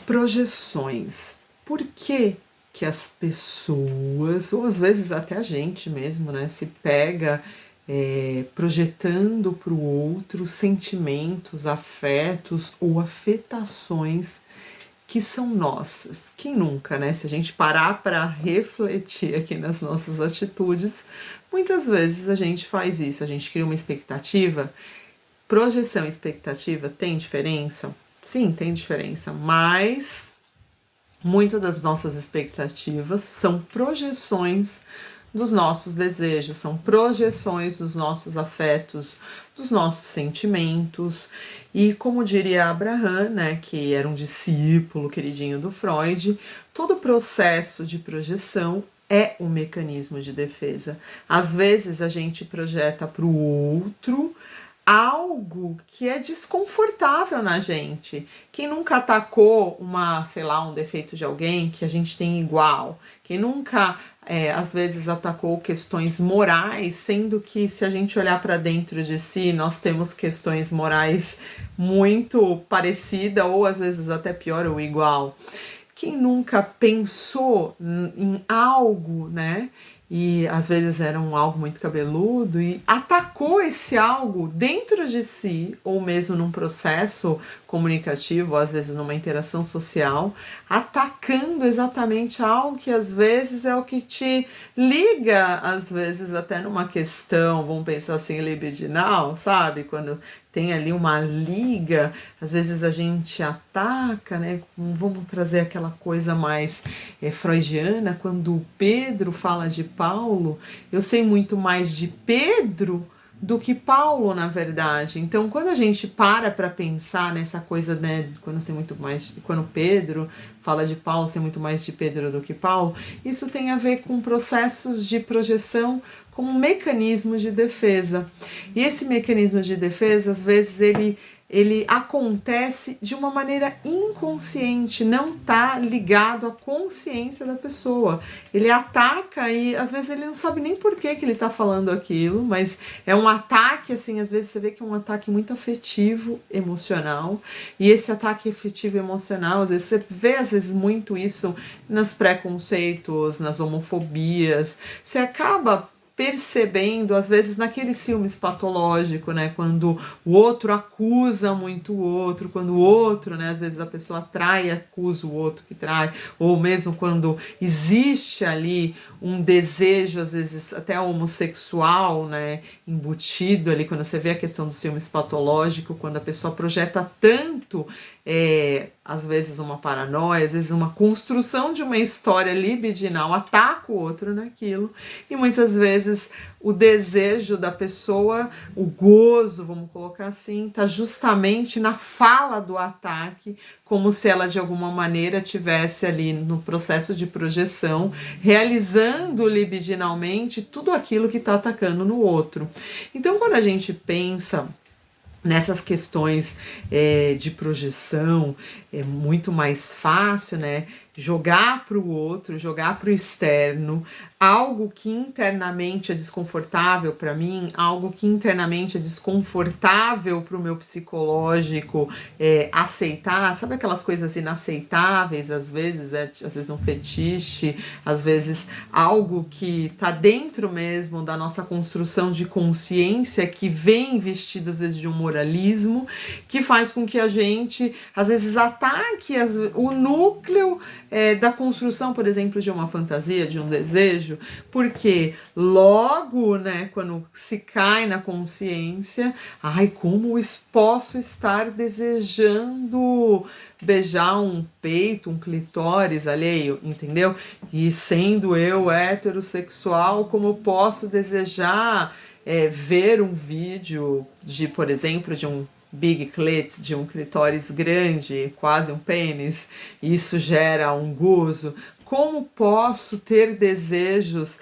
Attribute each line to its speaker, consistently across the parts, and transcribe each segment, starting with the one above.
Speaker 1: Projeções. Por que que as pessoas, ou às vezes até a gente mesmo, né, se pega projetando para o outro sentimentos, afetos ou afetações que são nossas? Quem nunca, né? Se a gente parar para refletir aqui nas nossas atitudes, muitas vezes a gente faz isso, a gente cria uma expectativa. Projeção e expectativa tem diferença? Sim, tem diferença, mas muito das nossas expectativas são projeções dos nossos desejos, são projeções dos nossos afetos, dos nossos sentimentos. E como diria Abraham, né, que era um discípulo queridinho do Freud, todo processo de projeção é um mecanismo de defesa. Às vezes a gente projeta para o outro algo que é desconfortável na gente. Quem nunca atacou um defeito de alguém que a gente tem igual? Quem nunca, às vezes, atacou questões morais, sendo que se a gente olhar para dentro de si, nós temos questões morais muito parecidas ou às vezes até pior ou igual? Quem nunca pensou em algo, né? E às vezes era algo muito cabeludo e atacou esse algo dentro de si, ou mesmo num processo comunicativo, ou às vezes numa interação social, atacando exatamente algo que às vezes é o que te liga, às vezes até numa questão, vamos pensar assim, libidinal, sabe? Quando tem ali uma liga, às vezes a gente ataca, né? Vamos trazer aquela coisa mais freudiana, quando Pedro fala de Paulo, eu sei muito mais de Pedro do que Paulo, na verdade. Então, quando a gente para pensar nessa coisa, né, quando Pedro fala de Paulo, ser muito mais de Pedro do que Paulo, isso tem a ver com processos de projeção como um mecanismo de defesa. E esse mecanismo de defesa, às vezes, ele acontece de uma maneira inconsciente, não está ligado à consciência da pessoa. Ele ataca e às vezes ele não sabe nem por que ele está falando aquilo, mas é um ataque, assim, às vezes você vê que é um ataque muito afetivo, emocional, e esse ataque afetivo emocional, às vezes você vê muito isso nos preconceitos, nas homofobias, você acaba percebendo, às vezes, naquele ciúmes patológico, né, quando o outro acusa muito o outro, quando o outro, né, às vezes a pessoa trai e acusa o outro que trai, ou mesmo quando existe ali um desejo, às vezes até homossexual, né, embutido ali, quando você vê a questão do ciúmes patológico, quando a pessoa projeta tanto, às vezes uma paranoia, às vezes uma construção de uma história libidinal, ataca o outro naquilo, e muitas vezes o desejo da pessoa, o gozo, vamos colocar assim, está justamente na fala do ataque, como se ela de alguma maneira tivesse ali no processo de projeção, realizando libidinalmente tudo aquilo que está atacando no outro. Então, quando a gente pensa nessas questões de projeção, é muito mais fácil, né, jogar para o outro, jogar para o externo, algo que internamente é desconfortável para mim, algo que internamente é desconfortável para o meu psicológico aceitar, sabe aquelas coisas inaceitáveis, às vezes um fetiche, às vezes algo que tá dentro mesmo da nossa construção de consciência, que vem vestido às vezes de um moralismo, que faz com que a gente às vezes ataque o núcleo da construção, por exemplo, de uma fantasia, de um desejo, porque logo, né, quando se cai na consciência, como posso estar desejando beijar um peito, um clitóris alheio, entendeu? E sendo eu heterossexual, como eu posso desejar ver um vídeo de, por exemplo, de um big clit, de um clitóris grande, quase um pênis, e isso gera um gozo. Como posso ter desejos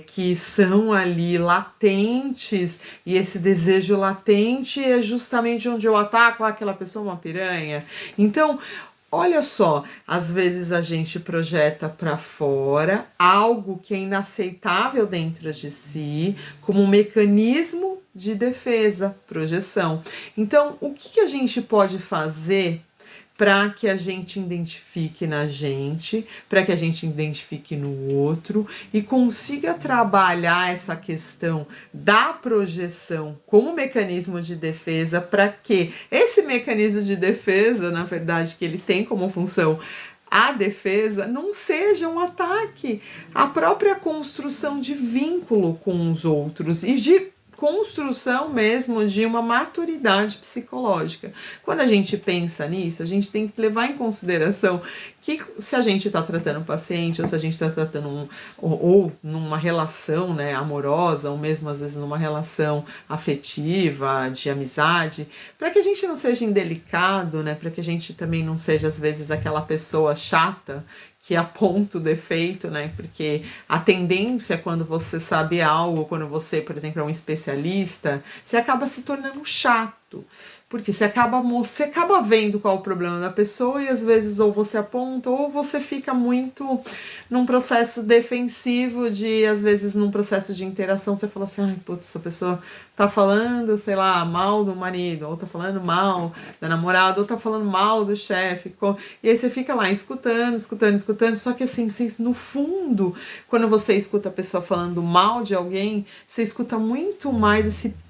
Speaker 1: que são ali latentes, e esse desejo latente é justamente onde eu ataco aquela pessoa, uma piranha? Então, olha só, às vezes a gente projeta para fora algo que é inaceitável dentro de si, como um mecanismo de defesa, projeção. Então, o que a gente pode fazer para que a gente identifique na gente, para que a gente identifique no outro e consiga trabalhar essa questão da projeção como mecanismo de defesa, para que esse mecanismo de defesa, na verdade, que ele tem como função a defesa, não seja um ataque à própria construção de vínculo com os outros e de construção mesmo de uma maturidade psicológica. Quando a gente pensa nisso, a gente tem que levar em consideração que se a gente está tratando o paciente, ou se a gente está tratando ou numa relação, né, amorosa, ou mesmo às vezes numa relação afetiva, de amizade, para que a gente não seja indelicado, né, para que a gente também não seja às vezes aquela pessoa chata que aponta o defeito, né? Porque a tendência quando você sabe algo, quando você, por exemplo, é um especialista, você acaba se tornando chato. Porque você acaba vendo qual é o problema da pessoa e às vezes ou você aponta ou você fica muito num processo defensivo de, às vezes, num processo de interação, você fala assim, ai, putz, essa pessoa tá falando, sei lá, mal do marido, ou tá falando mal da namorada, ou tá falando mal do chefe. E aí você fica lá escutando, só que assim, no fundo, quando você escuta a pessoa falando mal de alguém, você escuta muito mais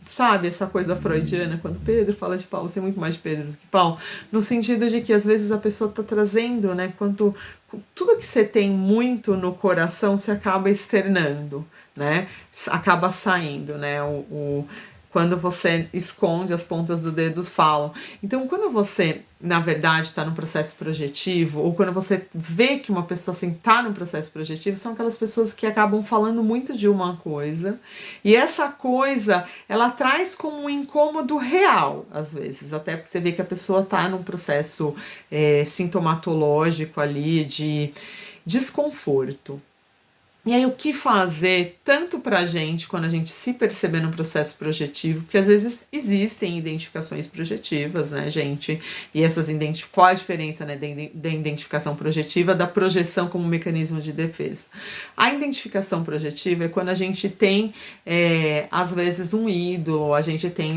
Speaker 1: sabe, essa coisa freudiana, quando Pedro fala de Paulo, você é muito mais de Pedro do que Paulo, no sentido de que às vezes a pessoa está trazendo, né, tudo que você tem muito no coração, você acaba externando, né, acaba saindo, né, quando você esconde as pontas do dedo, falam. Então, quando você, na verdade, está num processo projetivo, ou quando você vê que uma pessoa assim está num processo projetivo, são aquelas pessoas que acabam falando muito de uma coisa, e essa coisa, ela traz como um incômodo real, às vezes, até porque você vê que a pessoa está num processo sintomatológico ali, de desconforto. E aí, o que fazer tanto pra gente, quando a gente se perceber no processo projetivo, porque às vezes existem identificações projetivas, né, gente? E qual a diferença, né, da identificação projetiva da projeção como mecanismo de defesa? A identificação projetiva é quando a gente tem, às vezes, um ídolo, a gente tem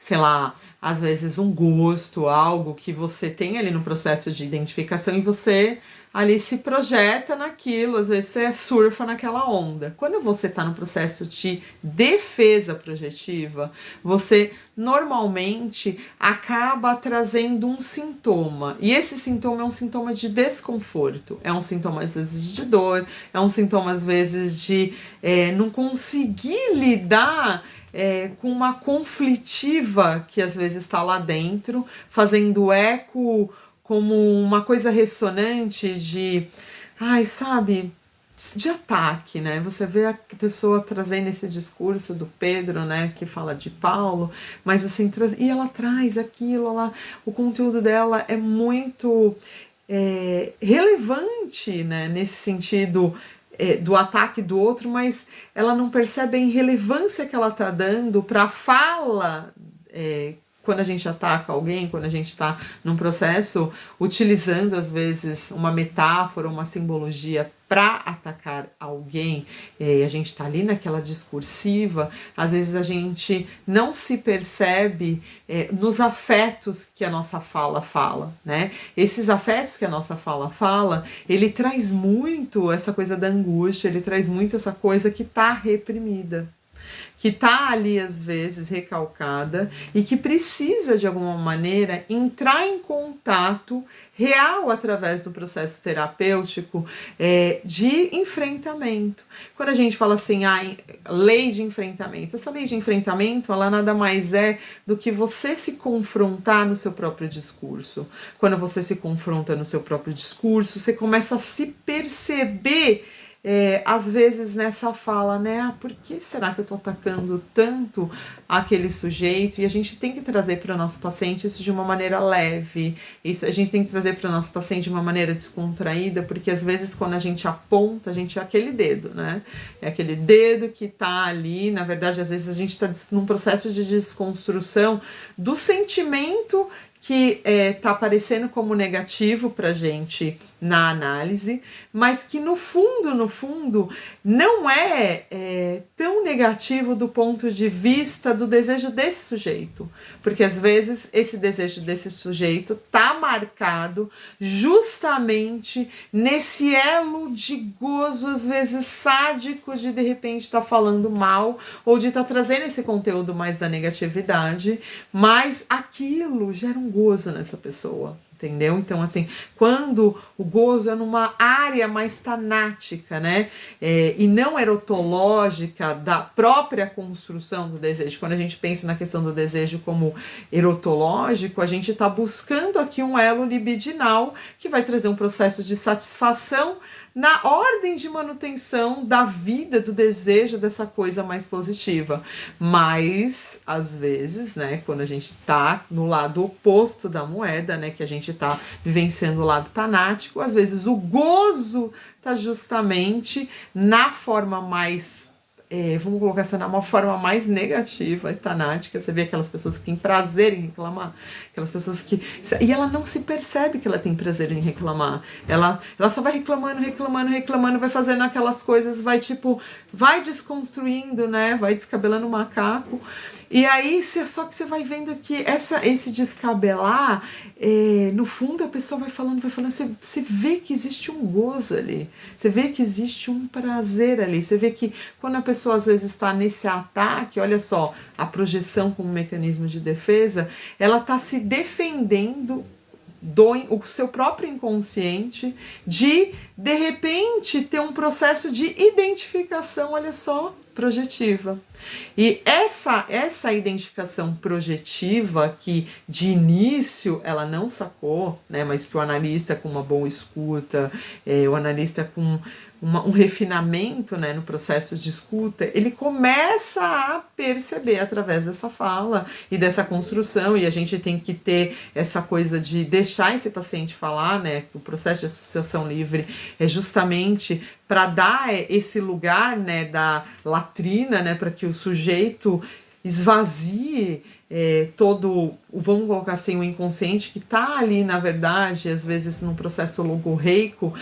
Speaker 1: sei lá, às vezes um gosto, algo que você tem ali no processo de identificação e você ali se projeta naquilo, às vezes você surfa naquela onda. Quando você está no processo de defesa projetiva, você normalmente acaba trazendo um sintoma, e esse sintoma é um sintoma de desconforto, é um sintoma às vezes de dor, é um sintoma às vezes de não conseguir lidar com uma conflitiva que às vezes está lá dentro, fazendo eco como uma coisa ressonante sabe, de ataque, né? Você vê a pessoa trazendo esse discurso do Pedro, né, que fala de Paulo, mas assim, e ela traz aquilo, o conteúdo dela é muito relevante, né, nesse sentido do ataque do outro, mas ela não percebe a irrelevância que ela tá dando para a fala quando a gente ataca alguém, quando a gente está num processo utilizando às vezes uma metáfora, uma simbologia para atacar alguém, a gente está ali naquela discursiva, às vezes a gente não se percebe nos afetos que a nossa fala, né? Esses afetos que a nossa fala, ele traz muito essa coisa da angústia, ele traz muito essa coisa que está reprimida, que está ali às vezes recalcada e que precisa de alguma maneira entrar em contato real através do processo terapêutico de enfrentamento. Quando a gente fala assim, lei de enfrentamento, essa lei de enfrentamento, ela nada mais é do que você se confrontar no seu próprio discurso. Quando você se confronta no seu próprio discurso, você começa a se perceber às vezes nessa fala, né? Por que será que eu tô atacando tanto aquele sujeito? E a gente tem que trazer para o nosso paciente isso de uma maneira leve, isso a gente tem que trazer para o nosso paciente de uma maneira descontraída, porque às vezes quando a gente aponta, a gente é aquele dedo, né? É aquele dedo que tá ali, na verdade, às vezes a gente tá num processo de desconstrução do sentimento que tá aparecendo como negativo pra gente na análise, mas que no fundo, não é tão negativo do ponto de vista do desejo desse sujeito. Porque às vezes esse desejo desse sujeito tá marcado justamente nesse elo de gozo, às vezes sádico, de repente estar falando mal, ou de estar trazendo esse conteúdo mais da negatividade, mas aquilo gera um gozo nessa pessoa. Entendeu? Então, assim, quando o gozo é numa área mais tanática, né? E não erotológica da própria construção do desejo. Quando a gente pensa na questão do desejo como erotológico, a gente está buscando aqui um elo libidinal que vai trazer um processo de satisfação na ordem de manutenção da vida, do desejo dessa coisa mais positiva. Mas, às vezes, né, quando a gente tá no lado oposto da moeda, né, que a gente tá vivenciando o lado tanático, às vezes o gozo tá justamente na forma mais vamos colocar assim, uma forma mais negativa e tanática. Você vê aquelas pessoas que têm prazer em reclamar, aquelas pessoas que... E ela não se percebe que ela tem prazer em reclamar. Ela só vai reclamando, vai fazendo aquelas coisas, vai desconstruindo, né? Vai descabelando o macaco. E aí, só que você vai vendo que esse descabelar, no fundo a pessoa vai falando, você vê que existe um gozo ali, você vê que existe um prazer ali, você vê que quando a pessoa às vezes está nesse ataque, olha só, a projeção como mecanismo de defesa, ela está se defendendo o seu próprio inconsciente de repente ter um processo de identificação, olha só, projetiva. E essa identificação projetiva que de início ela não sacou, né, mas que o analista com uma boa escuta, o analista com um refinamento, né, no processo de escuta, ele começa a perceber através dessa fala e dessa construção, e a gente tem que ter essa coisa de deixar esse paciente falar, né, que o processo de associação livre é justamente para dar esse lugar, né, da latrina, né, para que o sujeito esvazie todo, vamos colocar assim, o inconsciente que está ali, na verdade, às vezes num processo logorreico,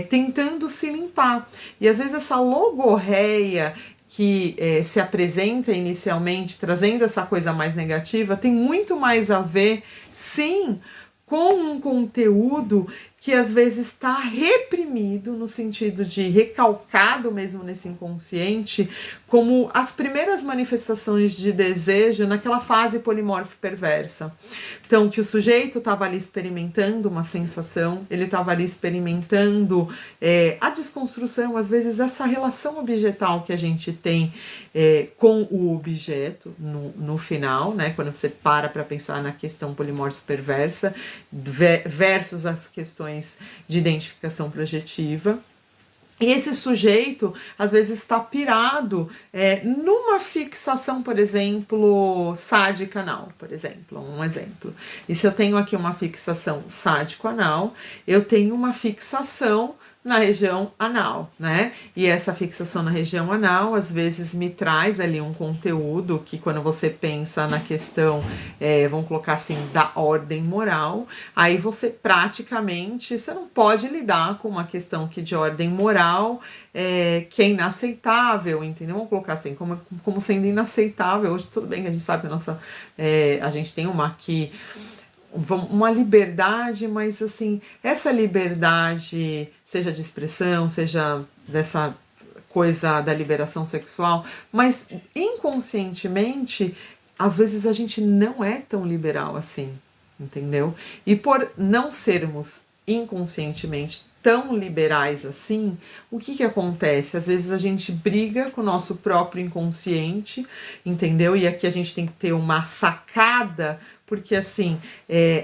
Speaker 1: tentando se limpar. E às vezes essa logorreia que se apresenta inicialmente, trazendo essa coisa mais negativa, tem muito mais a ver, sim, com um conteúdo que às vezes está reprimido, no sentido de recalcado mesmo nesse inconsciente, como as primeiras manifestações de desejo naquela fase polimorfe perversa. Então, que o sujeito estava ali experimentando uma sensação, ele estava ali experimentando a desconstrução, às vezes essa relação objetal que a gente tem com o objeto no final, né, quando você para pensar na questão polimorfe perversa versus as questões de identificação projetiva. E esse sujeito, às vezes, está pirado numa fixação, por exemplo, sádico-anal, por exemplo, um exemplo. E se eu tenho aqui uma fixação sádico-anal, eu tenho uma fixação na região anal, né? E essa fixação na região anal, às vezes, me traz ali um conteúdo que, quando você pensa na questão, vamos colocar assim, da ordem moral, aí você praticamente, você não pode lidar com uma questão que de ordem moral que é inaceitável, entendeu? Vamos colocar assim, como sendo inaceitável. Hoje, tudo bem que a gente sabe que a gente tem uma liberdade, mas assim, essa liberdade, seja de expressão, seja dessa coisa da liberação sexual, mas inconscientemente, às vezes a gente não é tão liberal assim, entendeu? E por não sermos inconscientemente tão liberais assim, o que acontece? Às vezes a gente briga com o nosso próprio inconsciente, entendeu? E aqui a gente tem que ter uma sacada, porque assim,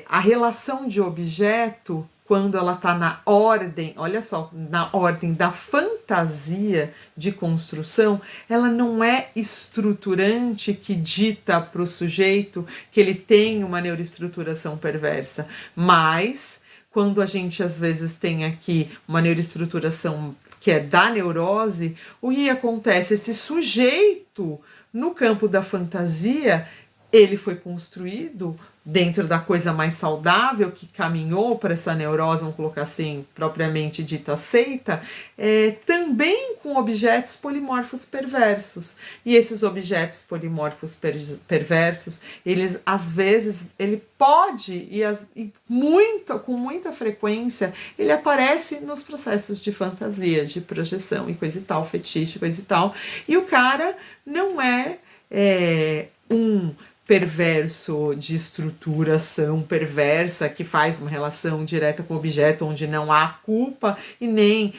Speaker 1: a relação de objeto, quando ela está na ordem, olha só, na ordem da fantasia de construção, ela não é estruturante que dita para o sujeito que ele tem uma neuroestruturação perversa, mas quando a gente às vezes tem aqui uma neuroestruturação que é da neurose, o que acontece? Esse sujeito, no campo da fantasia, ele foi construído dentro da coisa mais saudável que caminhou para essa neurose, vamos colocar assim, propriamente dita seita, também com objetos polimorfos perversos. E esses objetos polimorfos perversos, eles às vezes, ele pode, com muita frequência, ele aparece nos processos de fantasia, de projeção e coisa e tal, fetiche, coisa e tal. E o cara não é um perverso de estruturação perversa que faz uma relação direta com o objeto onde não há culpa e nem,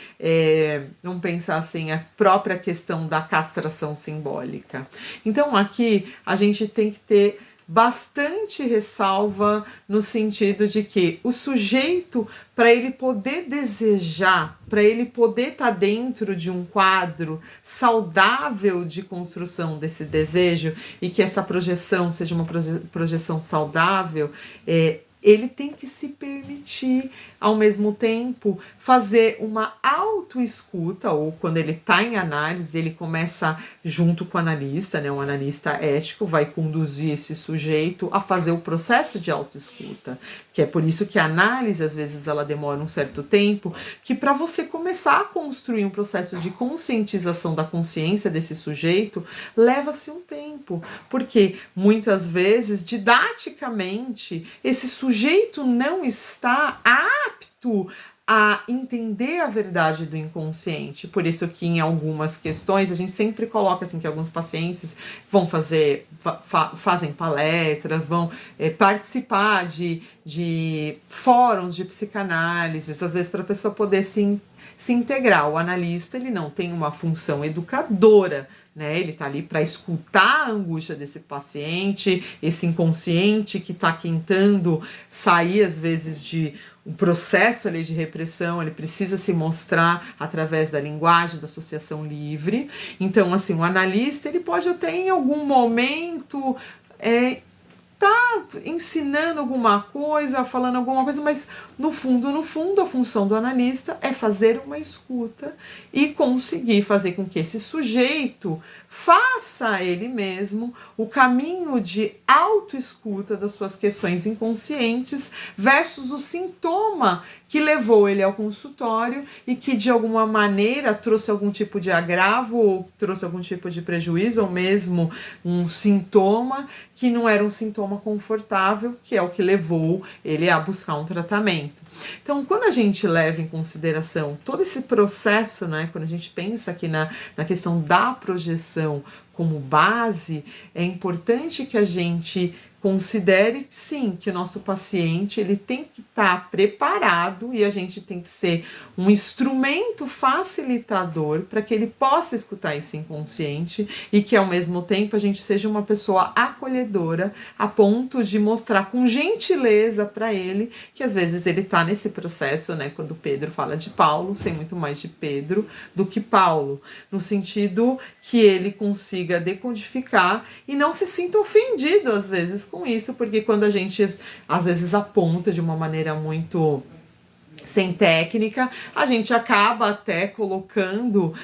Speaker 1: vamos pensar assim, a própria questão da castração simbólica. Então aqui a gente tem que ter bastante ressalva no sentido de que o sujeito, para ele poder desejar, para ele poder estar dentro de um quadro saudável de construção desse desejo e que essa projeção seja uma projeção saudável, ele tem que se permitir, ao mesmo tempo, fazer uma autoescuta, ou quando ele está em análise, ele começa junto com o analista, né? Um analista ético vai conduzir esse sujeito a fazer o processo de autoescuta, que é por isso que a análise, às vezes, ela demora um certo tempo, que para você começar a construir um processo de conscientização da consciência desse sujeito, leva-se um tempo, porque muitas vezes, didaticamente, esse sujeito não está apto a entender a verdade do inconsciente. Por isso que em algumas questões a gente sempre coloca assim que alguns pacientes vão fazem palestras, vão participar de fóruns de psicanálise, às vezes para a pessoa poder se integrar. O analista, ele não tem uma função educadora, né? Ele tá ali para escutar a angústia desse paciente, esse inconsciente que tá tentando sair às vezes de um processo ali de repressão, ele precisa se mostrar através da linguagem, da associação livre. Então, assim, o analista, ele pode até em algum momento tá ensinando alguma coisa, falando alguma coisa, mas no fundo, a função do analista é fazer uma escuta e conseguir fazer com que esse sujeito faça ele mesmo o caminho de autoescuta das suas questões inconscientes versus o sintoma que levou ele ao consultório e que de alguma maneira trouxe algum tipo de agravo ou trouxe algum tipo de prejuízo ou mesmo um sintoma que não era um sintoma confortável, que é o que levou ele a buscar um tratamento. Então, quando a gente leva em consideração todo esse processo, né, quando a gente pensa aqui na questão da projeção como base, é importante que a gente considere, sim, que o nosso paciente ele tem que estar preparado e a gente tem que ser um instrumento facilitador para que ele possa escutar esse inconsciente e que ao mesmo tempo a gente seja uma pessoa acolhedora a ponto de mostrar com gentileza para ele que às vezes ele está nesse processo, né? Quando Pedro fala de Paulo, sei muito mais de Pedro do que Paulo, no sentido que ele consiga decodificar e não se sinta ofendido às vezes com isso, porque quando a gente às vezes aponta de uma maneira muito sem técnica, a gente acaba até colocando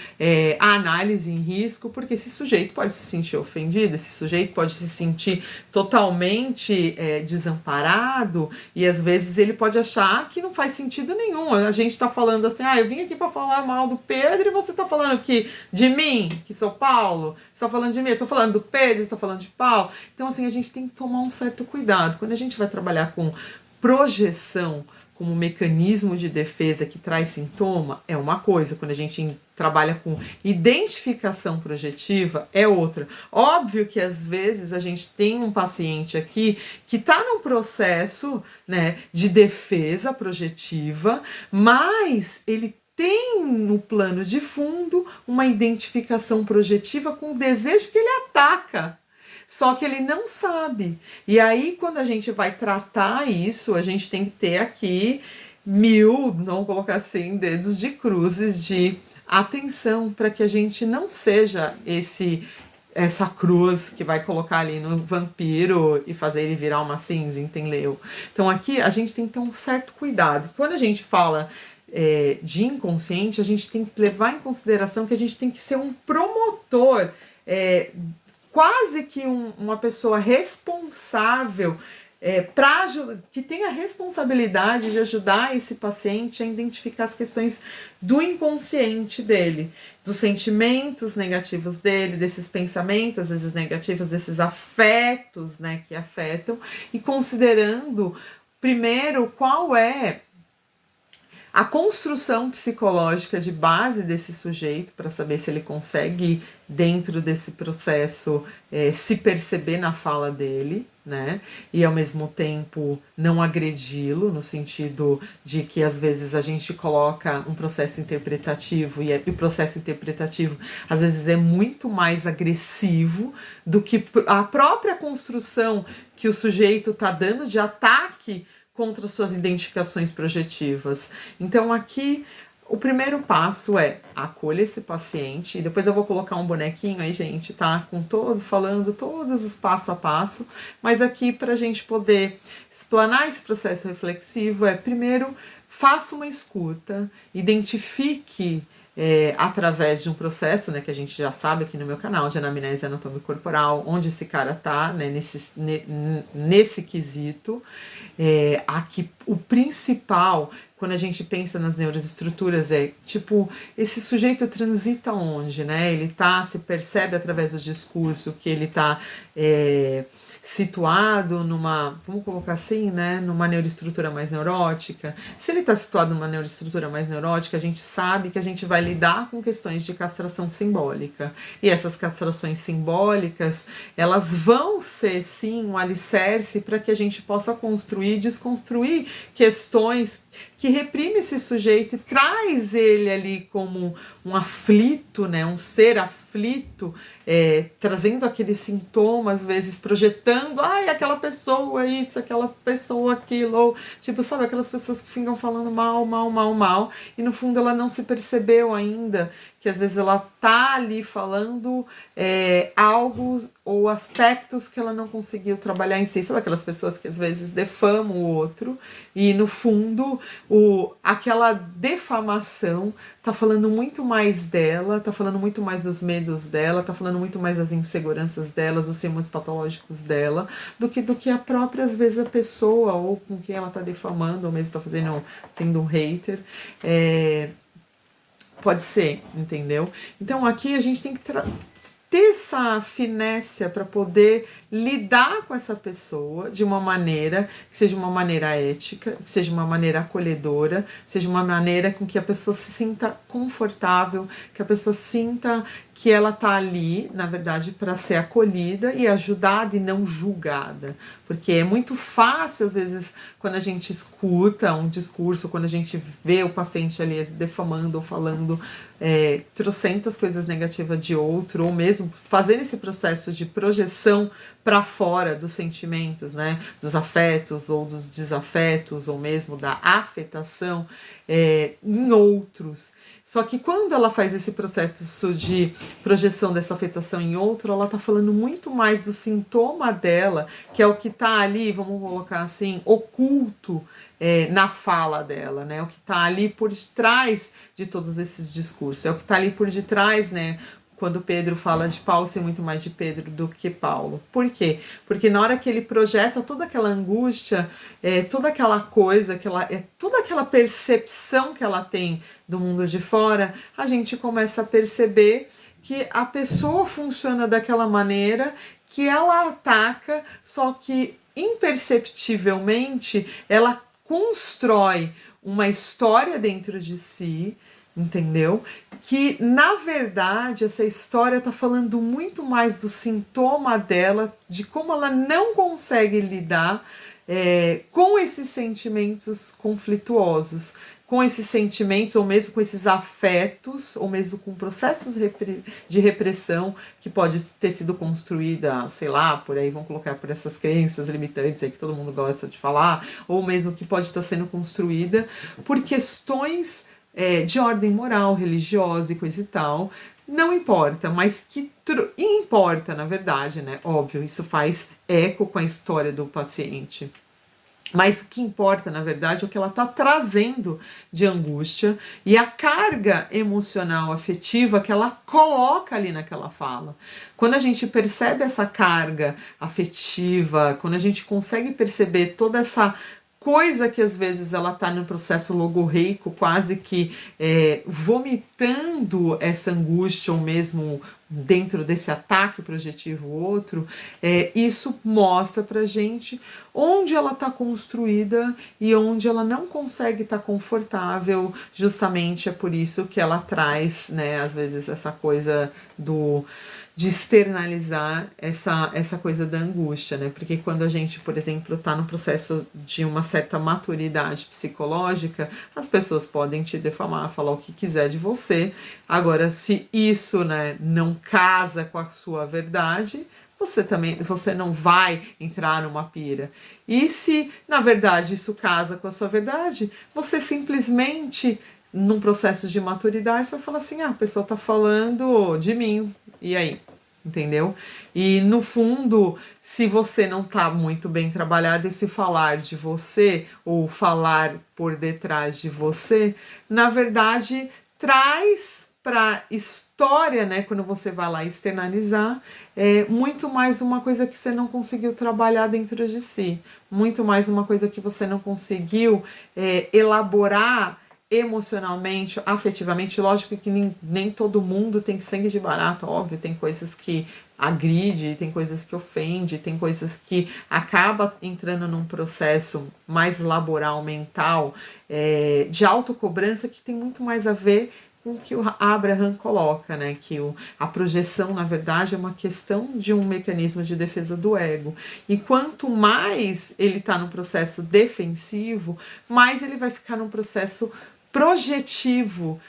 Speaker 1: a análise em risco, porque esse sujeito pode se sentir ofendido, esse sujeito pode se sentir totalmente desamparado, e às vezes ele pode achar que não faz sentido nenhum. A gente tá falando assim, eu vim aqui para falar mal do Pedro e você tá falando que de mim, que sou Paulo, você tá falando de mim, eu tô falando do Pedro, você tá falando de Paulo. Então assim, a gente tem que tomar um certo cuidado. Quando a gente vai trabalhar com projeção como mecanismo de defesa que traz sintoma, é uma coisa. Quando a gente trabalha com identificação projetiva, é outra. Óbvio que às vezes a gente tem um paciente aqui que está num processo, né, de defesa projetiva, mas ele tem no plano de fundo uma identificação projetiva com o desejo que ele ataca. Só que ele não sabe. E aí, quando a gente vai tratar isso, a gente tem que ter aqui vamos colocar assim, dedos de cruzes de atenção para que a gente não seja essa cruz que vai colocar ali no vampiro e fazer ele virar uma cinza, entendeu? Então aqui a gente tem que ter um certo cuidado. Quando a gente fala de inconsciente, a gente tem que levar em consideração que a gente tem que ser um promotor, quase que uma pessoa responsável que tem a responsabilidade de ajudar esse paciente a identificar as questões do inconsciente dele, dos sentimentos negativos dele, desses pensamentos, às vezes negativos, desses afetos, né, que afetam, e considerando, primeiro, qual é a construção psicológica de base desse sujeito, para saber se ele consegue, dentro desse processo, se perceber na fala dele, né? E ao mesmo tempo não agredi-lo, no sentido de que às vezes a gente coloca um processo interpretativo e o processo interpretativo às vezes é muito mais agressivo do que a própria construção que o sujeito está dando de ataque contra suas identificações projetivas. Então aqui o primeiro passo é acolha esse paciente, e depois eu vou colocar um bonequinho aí, gente, tá? Com todos, falando todos os passo a passo, mas aqui para a gente poder explanar esse processo reflexivo primeiro, faça uma escuta, identifique através de um processo, né, que a gente já sabe aqui no meu canal, de anamnese anatômico corporal, onde esse cara tá, né, nesse quesito. Aqui o principal, quando a gente pensa nas neuroestruturas, tipo, esse sujeito transita onde, né? Ele se percebe através do discurso que ele tá situado numa, vamos colocar assim, né, numa neuroestrutura mais neurótica. Se ele está situado numa neuroestrutura mais neurótica, a gente sabe que a gente vai lidar com questões de castração simbólica. E essas castrações simbólicas, elas vão ser, sim, um alicerce para que a gente possa construir e desconstruir questões que reprime esse sujeito e traz ele ali como um aflito, né, um ser aflito, trazendo aqueles sintomas, às vezes projetando, aquela pessoa isso, aquela pessoa aquilo, ou tipo, sabe, aquelas pessoas que ficam falando mal, e no fundo ela não se percebeu ainda que às vezes ela tá ali falando algo ou aspectos que ela não conseguiu trabalhar em si. Sabe aquelas pessoas que às vezes defamam o outro e no fundo aquela defamação tá falando muito mais dela, tá falando muito mais dos medos dela, tá falando muito mais das inseguranças dela, dos símbolos patológicos dela, do que a própria, às vezes, a pessoa ou com quem ela tá defamando, ou mesmo tá sendo um hater. Pode ser, entendeu? Então aqui a gente tem que ter essa finesse para poder lidar com essa pessoa de uma maneira que seja uma maneira ética, que seja uma maneira acolhedora, seja uma maneira com que a pessoa se sinta confortável, que a pessoa sinta que ela tá ali, na verdade, para ser acolhida e ajudada e não julgada. Porque é muito fácil, às vezes, quando a gente escuta um discurso, quando a gente vê o paciente ali defamando ou falando trocentas coisas negativas de outro, ou mesmo fazendo esse processo de projeção para fora dos sentimentos, né, dos afetos ou dos desafetos, ou mesmo da afetação em outros. Só que quando ela faz esse processo de projeção dessa afetação em outro, ela tá falando muito mais do sintoma dela, que é o que tá ali, vamos colocar assim, oculto na fala dela, né? O que tá ali por detrás de todos esses discursos, é o que tá ali por detrás, né? Quando Pedro fala de Paulo ser muito mais de Pedro do que Paulo. Por quê? Porque na hora que ele projeta toda aquela angústia, toda aquela coisa, toda aquela percepção que ela tem do mundo de fora, a gente começa a perceber que a pessoa funciona daquela maneira, que ela ataca, só que imperceptivelmente ela constrói uma história dentro de si, entendeu? Que na verdade essa história tá falando muito mais do sintoma dela, de como ela não consegue lidar com esses sentimentos conflituosos, com esses sentimentos, ou mesmo com esses afetos, ou mesmo com processos de repressão que pode ter sido construída, sei lá, por aí, vamos colocar por essas crenças limitantes aí que todo mundo gosta de falar, ou mesmo que pode estar sendo construída por questões de ordem moral, religiosa e coisa e tal. Não importa, mas que importa, na verdade, né? Óbvio, isso faz eco com a história do paciente. Mas o que importa, na verdade, é o que ela está trazendo de angústia e a carga emocional, afetiva que ela coloca ali naquela fala. Quando a gente percebe essa carga afetiva, quando a gente consegue perceber toda essa coisa que às vezes ela está no processo logorreico, quase que vomitando essa angústia ou mesmo dentro desse ataque projetivo outro, isso mostra pra gente onde ela está construída e onde ela não consegue estar confortável. Justamente é por isso que ela traz, né, às vezes essa coisa de externalizar essa coisa da angústia, né? Porque quando a gente, por exemplo, está no processo de uma certa maturidade psicológica, as pessoas podem te defamar, falar o que quiser de você. Agora, se isso, né, não casa com a sua verdade, você não vai entrar numa pira. E se, na verdade, isso casa com a sua verdade, você simplesmente, num processo de maturidade, você vai falar assim, a pessoa tá falando de mim, e aí? Entendeu? E no fundo, se você não tá muito bem trabalhado, esse falar de você, ou falar por detrás de você, na verdade, traz para história, né, quando você vai lá externalizar, muito mais uma coisa que você não conseguiu trabalhar dentro de si, muito mais uma coisa que você não conseguiu elaborar emocionalmente, afetivamente. Lógico que nem todo mundo tem sangue de barata, óbvio, tem coisas que agride, tem coisas que ofende, tem coisas que acaba entrando num processo mais laboral, mental, de autocobrança, que tem muito mais a ver com o que o Abraham coloca, né? Que a projeção, na verdade, é uma questão de um mecanismo de defesa do ego. E quanto mais ele está no processo defensivo, mais ele vai ficar num processo projetivo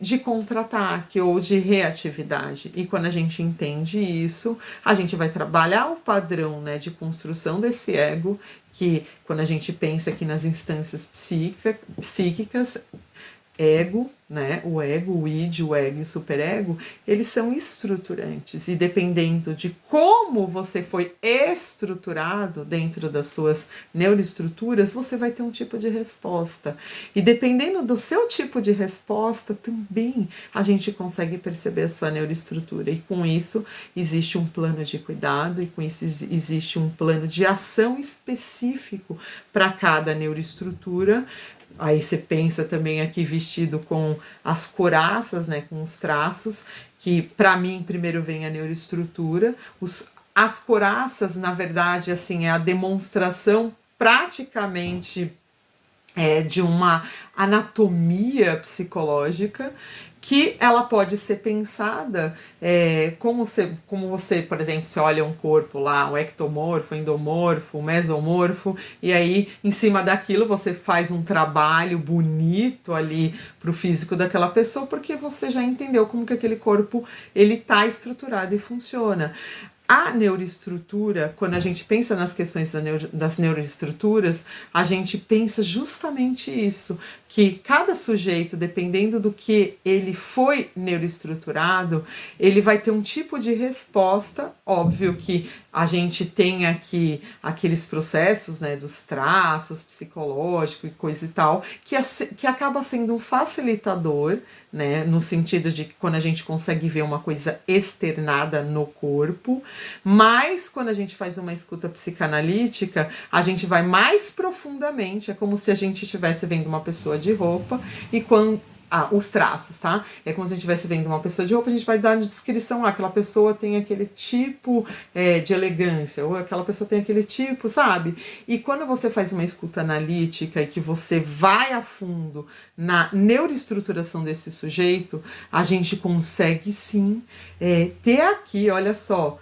Speaker 1: de contra-ataque ou de reatividade. E quando a gente entende isso, a gente vai trabalhar o padrão, né, de construção desse ego, que quando a gente pensa aqui nas instâncias psíquicas, ego, né, o ego, o id, o ego e o superego, eles são estruturantes, e dependendo de como você foi estruturado dentro das suas neuroestruturas, você vai ter um tipo de resposta, e dependendo do seu tipo de resposta, também a gente consegue perceber a sua neuroestrutura, e com isso existe um plano de cuidado, e com isso existe um plano de ação específico para cada neuroestrutura. Aí você pensa também aqui vestido com as coraças, né, com os traços, que para mim primeiro vem a neuroestrutura. As coraças, na verdade, assim, é a demonstração praticamente de uma anatomia psicológica, que ela pode ser pensada como você, por exemplo, você olha um corpo lá, o ectomorfo, endomorfo, mesomorfo, e aí em cima daquilo você faz um trabalho bonito ali pro físico daquela pessoa, porque você já entendeu como que aquele corpo ele tá estruturado e funciona. A neuroestrutura, quando a gente pensa nas questões das neuroestruturas, a gente pensa justamente isso, que cada sujeito, dependendo do que ele foi neuroestruturado, ele vai ter um tipo de resposta. Óbvio que a gente tem aqui aqueles processos, né, dos traços psicológicos e coisa e tal, que acaba sendo um facilitador, né, no sentido de que quando a gente consegue ver uma coisa externada no corpo, mas quando a gente faz uma escuta psicanalítica, a gente vai mais profundamente, é como se a gente estivesse vendo uma pessoa de roupa, e quando os traços, tá? É como se a gente estivesse vendo uma pessoa de roupa, a gente vai dar uma descrição, aquela pessoa tem aquele tipo de elegância, ou aquela pessoa tem aquele tipo, sabe? E quando você faz uma escuta analítica e que você vai a fundo na neuroestruturação desse sujeito, a gente consegue sim ter aqui, olha só,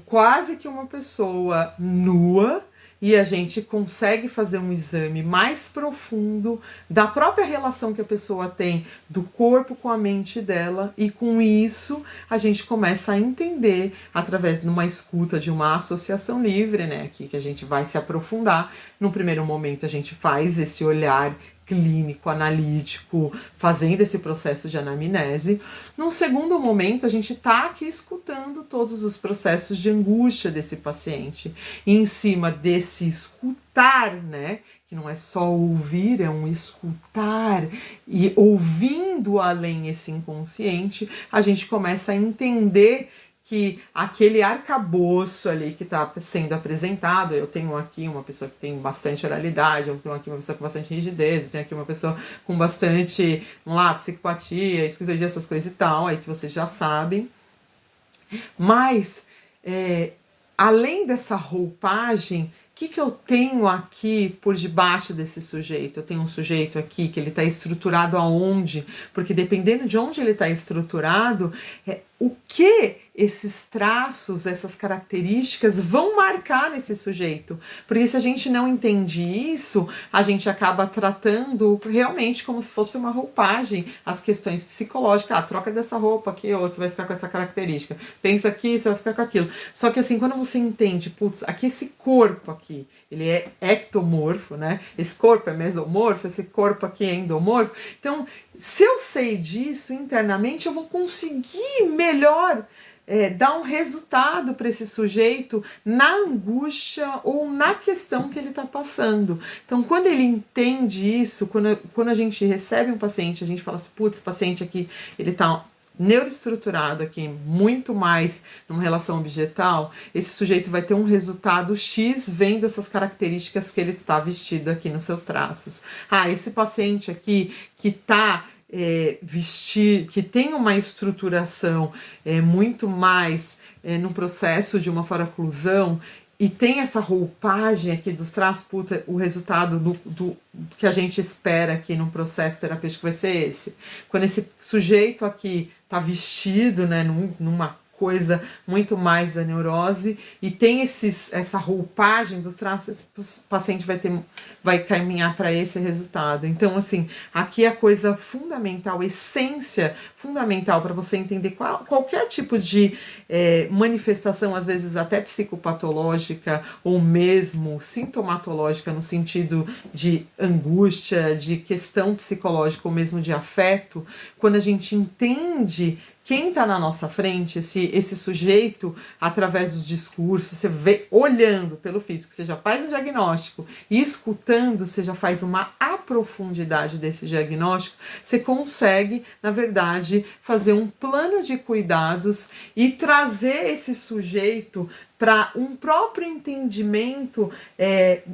Speaker 1: quase que uma pessoa nua, e a gente consegue fazer um exame mais profundo da própria relação que a pessoa tem do corpo com a mente dela, e com isso a gente começa a entender, através de uma escuta de uma associação livre, né, aqui que a gente vai se aprofundar. No primeiro momento a gente faz esse olhar clínico, analítico, fazendo esse processo de anamnese. Num segundo momento, a gente está aqui escutando todos os processos de angústia desse paciente. E em cima desse escutar, né, que não é só ouvir, é um escutar, e ouvindo além esse inconsciente, a gente começa a entender que aquele arcabouço ali que está sendo apresentado, eu tenho aqui uma pessoa que tem bastante oralidade, eu tenho aqui uma pessoa com bastante rigidez, eu tenho aqui uma pessoa com bastante, vamos lá, psicopatia, esquizoidia, essas coisas e tal, aí que vocês já sabem. Mas, além dessa roupagem, o que eu tenho aqui por debaixo desse sujeito? Eu tenho um sujeito aqui que ele está estruturado aonde? Porque dependendo de onde ele está estruturado, o que esses traços, essas características vão marcar nesse sujeito. Porque se a gente não entende isso, a gente acaba tratando realmente como se fosse uma roupagem, as questões psicológicas. Troca dessa roupa aqui, ou você vai ficar com essa característica. Pensa aqui, você vai ficar com aquilo. Só que assim, quando você entende, putz, aqui esse corpo aqui, ele é ectomorfo, né? Esse corpo é mesomorfo, esse corpo aqui é endomorfo. Então, se eu sei disso internamente, eu vou conseguir melhor dar um resultado para esse sujeito na angústia ou na questão que ele está passando. Então, quando ele entende isso, quando a gente recebe um paciente, a gente fala assim, putz, esse paciente aqui, ele está neuroestruturado aqui, muito mais numa relação objetal, esse sujeito vai ter um resultado X vendo essas características que ele está vestido aqui nos seus traços. Esse paciente aqui que está que tem uma estruturação muito mais no processo de uma foraclusão e tem essa roupagem aqui dos traços, puta, o resultado do que a gente espera aqui no processo terapêutico vai ser esse. Quando esse sujeito aqui tá vestido, né, numa coisa muito mais da neurose e tem essa roupagem dos traços, o paciente vai caminhar para esse resultado. Então, assim, aqui a coisa fundamental, essência fundamental para você entender qualquer tipo de manifestação, às vezes até psicopatológica ou mesmo sintomatológica no sentido de angústia, de questão psicológica ou mesmo de afeto, quando a gente entende quem está na nossa frente, esse sujeito, através dos discursos, você vê olhando pelo físico, você já faz um diagnóstico, e escutando, você já faz uma aprofundidade desse diagnóstico, você consegue, na verdade, fazer um plano de cuidados e trazer esse sujeito para um próprio entendimento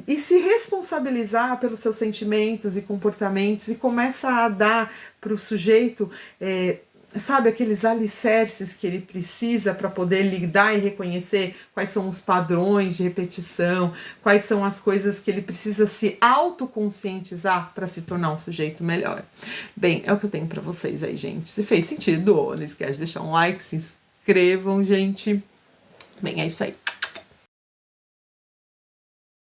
Speaker 1: e se responsabilizar pelos seus sentimentos e comportamentos e começa a dar para o sujeito sabe, aqueles alicerces que ele precisa para poder lidar e reconhecer quais são os padrões de repetição, quais são as coisas que ele precisa se autoconscientizar para se tornar um sujeito melhor. Bem, é o que eu tenho para vocês aí, gente. Se fez sentido, não esquece de deixar um like, se inscrevam, gente. Bem, é isso aí.